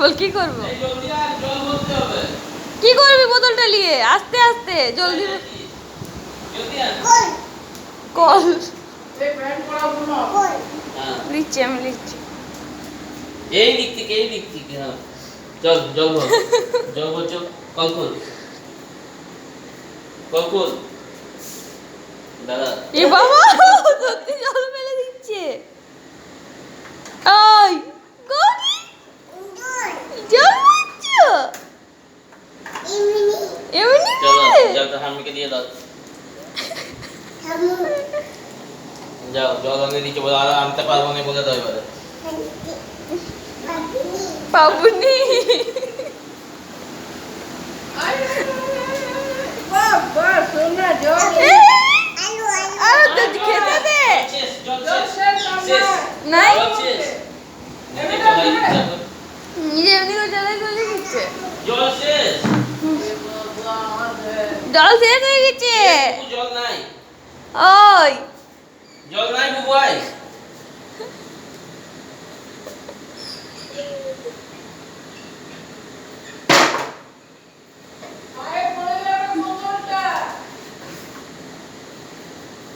বল কি করবো? কি করবি বোতলটা নিয়ে? আস্তে আস্তে জলদি। কল লিখছি, আমি লিখছি। এই দিক থেকে, এই দিক থেকে। হ্যাঁ চল, জল ভর, জল ভর, চল। কল খোল, কল খোল। দাদা এ বাবা, সত্যি জল ফেলে দিচ্ছে। ওই গৌরী, জল মারছো এমনি চলো, করে? জলটা হামিকে দিয়ে দাও। যাও, জল আনে দিচ্ছে, বলে আর আনতে পারবো না বলে দাও এবারে। পাবনি আর তো খেতে দে। শেষ, জল শেষ, শেষ। নাই জল শেষ। এই চলাই দিচ্ছে এখন। নিজে এমনি করে জ্বালাই করে দিচ্ছে। জল শেষ। জল শেষ হয়ে গেছে। বুবু, জল নাই, ওই জল নাই বুবু, আয়।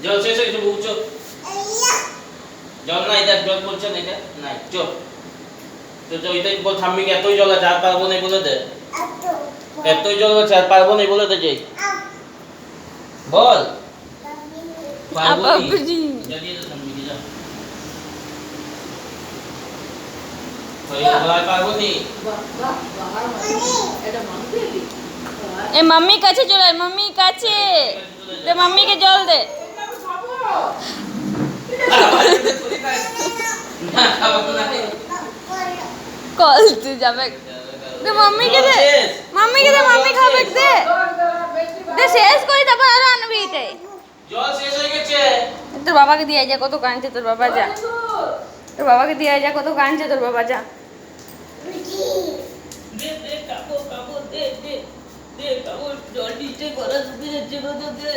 জল শেষ হয়ে গেছে বুবু, চল। জল নাই, দেখ জল পড়ছে না, এটা নাই, চল। তো ওইটাই বল ঠাম্মিকে, এতই জল আছে আর পারবো না বলে দে। এতই জল আছে আর পারবো না বলে দে যাই। বল পারবো না। বাবুজি জ্বালিয়ে দে ঠাম্মিকে, যা। ওই বলাই পারবো না। এ মাম্মির কাছে চলে আয়, মাম্মির কাছে দে, মাম্মিকে জল দে। না খাবো না। কল তুই যাবে দে, মাম্মিকে দে, মাম্মিকে দে, মাম্মি খাবে দে। দে শেষ করি, তারপর আরো আনবি এটাই। জল শেষ হয়ে গেছে। তোর বাবাকে দিয়ে যা, কত কাঁদছে তোর বাবা, যা। তোর বাবাকে দিয়ে যা, কত কাঁদছে তোর বাবা, যা। দে দে কাবো কাবো, দে দে দে কাবো, জল নিচে গলা শুকিয়ে যাচ্ছে, দে দে।